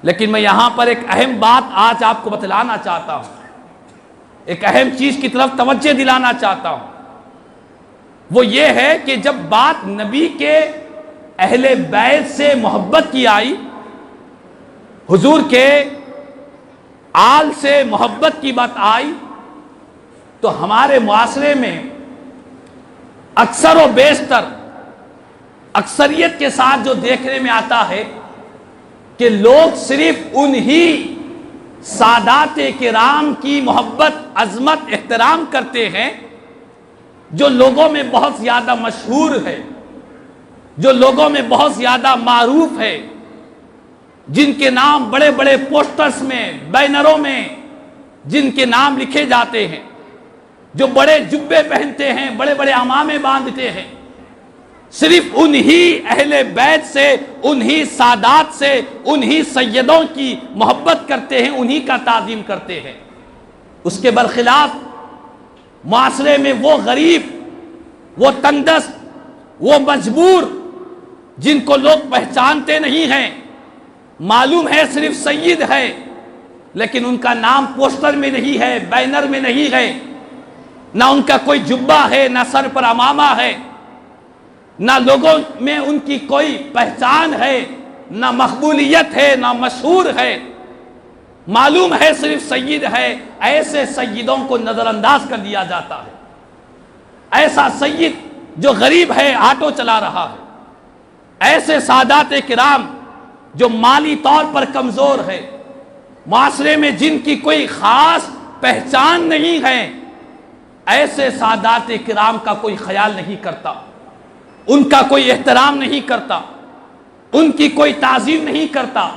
لیکن میں یہاں پر ایک اہم بات آج آپ کو بتلانا چاہتا ہوں، ایک اہم چیز کی طرف توجہ دلانا چاہتا ہوں۔ وہ یہ ہے کہ جب بات نبی کے اہل بیت سے محبت کی آئی، حضور کے آل سے محبت کی بات آئی، تو ہمارے معاشرے میں اکثر و بیشتر اکثریت کے ساتھ جو دیکھنے میں آتا ہے کہ لوگ صرف انہی سادات کرام کی محبت، عظمت، احترام کرتے ہیں جو لوگوں میں بہت زیادہ مشہور ہے، جو لوگوں میں بہت زیادہ معروف ہے، جن کے نام بڑے بڑے پوسٹرز میں، بینروں میں جن کے نام لکھے جاتے ہیں، جو بڑے جبے پہنتے ہیں، بڑے بڑے عمامے باندھتے ہیں، صرف انہی اہل بیت سے، انہی سادات سے، انہی سیدوں کی محبت کرتے ہیں، انہی کا تعظیم کرتے ہیں۔ اس کے برخلاف معاشرے میں وہ غریب، وہ تندرست، وہ مجبور، جن کو لوگ پہچانتے نہیں ہیں، معلوم ہے صرف سید ہے، لیکن ان کا نام پوسٹر میں نہیں ہے، بینر میں نہیں ہے، نہ ان کا کوئی جبہ ہے، نہ سر پر عمامہ ہے، نہ لوگوں میں ان کی کوئی پہچان ہے، نہ مقبولیت ہے، نہ مشہور ہے، معلوم ہے صرف سید ہے۔ ایسے سیدوں کو نظر انداز کر دیا جاتا ہے۔ ایسا سید جو غریب ہے، آٹو چلا رہا ہے، ایسے سادات کرام جو مالی طور پر کمزور ہے، معاشرے میں جن کی کوئی خاص پہچان نہیں ہے، ایسے سادات کرام کا کوئی خیال نہیں کرتا، ان کا کوئی احترام نہیں کرتا، ان کی کوئی تعظیم نہیں کرتا۔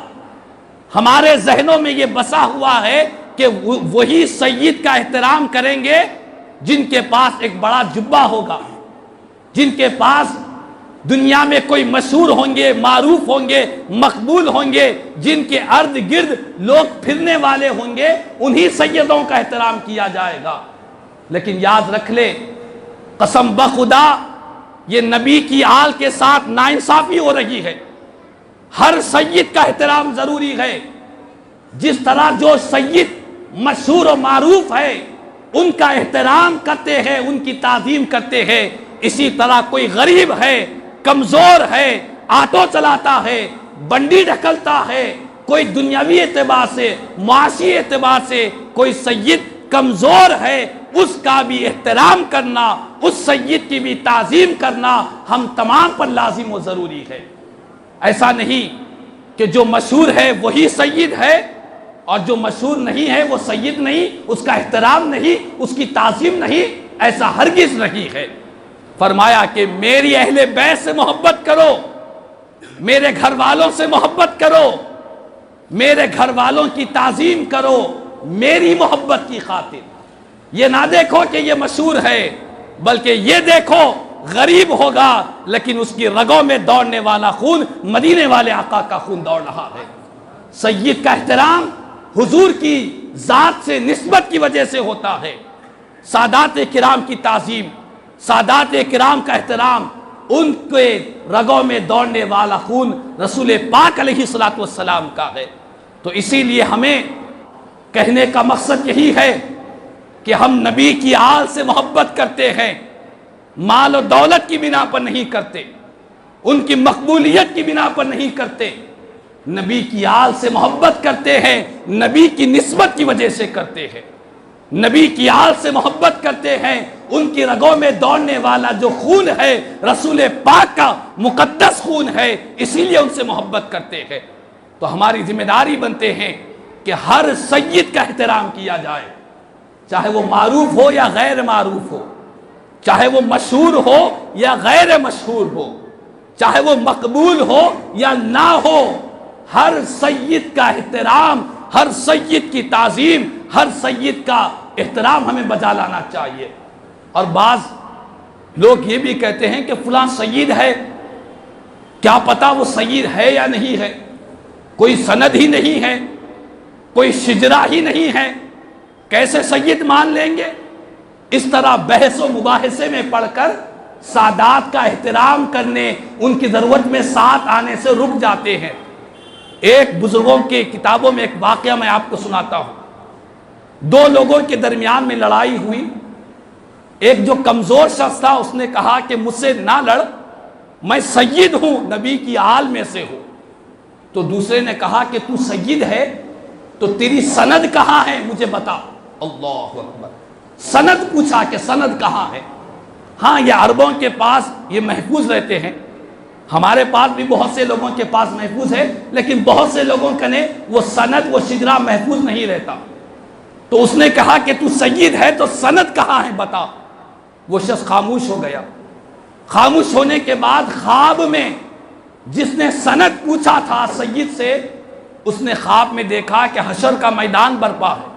ہمارے ذہنوں میں یہ بسا ہوا ہے کہ وہی سید کا احترام کریں گے جن کے پاس ایک بڑا جبہ ہوگا، جن کے پاس دنیا میں کوئی مشہور ہوں گے، معروف ہوں گے، مقبول ہوں گے، جن کے ارد گرد لوگ پھرنے والے ہوں گے، انہی سیدوں کا احترام کیا جائے گا۔ لیکن یاد رکھ لے، قسم بخدا یہ نبی کی آل کے ساتھ ناانصافی ہو رہی ہے۔ ہر سید کا احترام ضروری ہے۔ جس طرح جو سید مشہور و معروف ہے ان کا احترام کرتے ہیں، ان کی تعظیم کرتے ہیں، اسی طرح کوئی غریب ہے، کمزور ہے، آٹو چلاتا ہے، بنڈی ڈھکلتا ہے، کوئی دنیاوی اعتبار سے، معاشی اعتبار سے کوئی سید کمزور ہے، اس کا بھی احترام کرنا، اس سید کی بھی تعظیم کرنا ہم تمام پر لازم و ضروری ہے۔ ایسا نہیں کہ جو مشہور ہے وہی سید ہے اور جو مشہور نہیں ہے وہ سید نہیں، اس کا احترام نہیں، اس کی تعظیم نہیں، ایسا ہرگز نہیں ہے۔ فرمایا کہ میری اہل بیت سے محبت کرو، میرے گھر والوں سے محبت کرو، میرے گھر والوں کی تعظیم کرو، میری محبت کی خاطر۔ یہ نہ دیکھو کہ یہ مشہور ہے، بلکہ یہ دیکھو غریب ہوگا لیکن اس کی رگوں میں دوڑنے والا خون مدینے والے آقا کا خون دوڑ رہا ہے۔ سید کا احترام حضور کی ذات سے نسبت کی وجہ سے ہوتا ہے۔ سادات کرام کی تعظیم، سادات کرام کا احترام، ان کے رگوں میں دوڑنے والا خون رسول پاک علیہ الصلوۃ والسلام کا ہے۔ تو اسی لیے ہمیں کہنے کا مقصد یہی ہے کہ ہم نبی کی آل سے محبت کرتے ہیں، مال و دولت کی بنا پر نہیں کرتے، ان کی مقبولیت کی بنا پر نہیں کرتے، نبی کی آل سے محبت کرتے ہیں، نبی کی نسبت کی وجہ سے کرتے ہیں، نبی کی آل سے محبت کرتے ہیں، ان کی رگوں میں دوڑنے والا جو خون ہے رسول پاک کا مقدس خون ہے، اسی لیے ان سے محبت کرتے ہیں۔ تو ہماری ذمہ داری بنتے ہیں کہ ہر سید کا احترام کیا جائے، چاہے وہ معروف ہو یا غیر معروف ہو، چاہے وہ مشہور ہو یا غیر مشہور ہو، چاہے وہ مقبول ہو یا نہ ہو، ہر سید کا احترام، ہر سید کی تعظیم، ہر سید کا احترام ہمیں بجا لانا چاہیے۔ اور بعض لوگ یہ بھی کہتے ہیں کہ فلاں سید ہے، کیا پتا وہ سید ہے یا نہیں ہے، کوئی سند ہی نہیں ہے، کوئی شجرہ ہی نہیں ہے، کیسے سید مان لیں گے؟ اس طرح بحث و مباحثے میں پڑھ کر سادات کا احترام کرنے، ان کی ضرورت میں ساتھ آنے سے رک جاتے ہیں۔ ایک بزرگوں کی کتابوں میں ایک واقعہ میں آپ کو سناتا ہوں. دو لوگوں کے درمیان میں لڑائی ہوئی. ایک جو کمزور شخص تھا اس نے کہا کہ مجھ سے نہ لڑ، میں سید ہوں، نبی کی آل میں سے ہوں. تو دوسرے نے کہا کہ تو سید ہے تو تیری سند کہاں ہے مجھے بتا. اللہ اکبر. سند پوچھا کہ سند کہاں ہے. ہاں یہ عربوں کے پاس یہ محفوظ رہتے ہیں، ہمارے پاس بھی بہت سے لوگوں کے پاس محفوظ ہے، لیکن بہت سے لوگوں کا نے وہ سند وہ شجرہ محفوظ نہیں رہتا. تو اس نے کہا کہ تو سید ہے تو سند کہاں ہے بتا. وہ شخص خاموش ہو گیا. خاموش ہونے کے بعد خواب میں جس نے سند پوچھا تھا سید سے، اس نے خواب میں دیکھا کہ حشر کا میدان برپا ہے،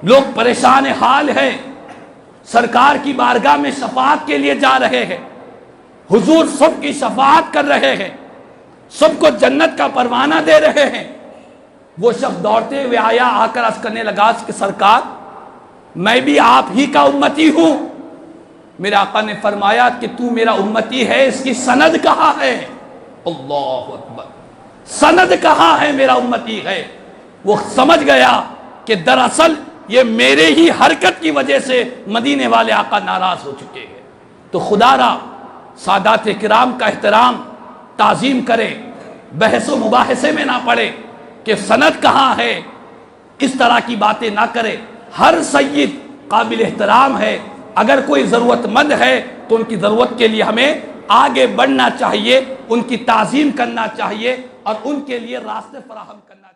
لوگ پریشان حال ہیں، سرکار کی بارگاہ میں شفاعت کے لیے جا رہے ہیں، حضور سب کی شفاعت کر رہے ہیں، سب کو جنت کا پروانہ دے رہے ہیں. وہ شخص دوڑتے ہوئے آیا، آ کر عرض کرنے لگا کہ سرکار میں بھی آپ ہی کا امتی ہوں. میرے آقا نے فرمایا کہ تو میرا امتی ہے، اس کی سند کہاں ہے. اللہ اکبر. سند کہاں ہے میرا امتی ہے. وہ سمجھ گیا کہ دراصل یہ میرے ہی حرکت کی وجہ سے مدینے والے آقا ناراض ہو چکے ہیں. تو خدا را سادات کرام کا احترام تعظیم کرے، بحث و مباحثے میں نہ پڑے کہ سند کہاں ہے، اس طرح کی باتیں نہ کرے. ہر سید قابل احترام ہے، اگر کوئی ضرورت مند ہے تو ان کی ضرورت کے لیے ہمیں آگے بڑھنا چاہیے، ان کی تعظیم کرنا چاہیے اور ان کے لیے راستے فراہم کرنا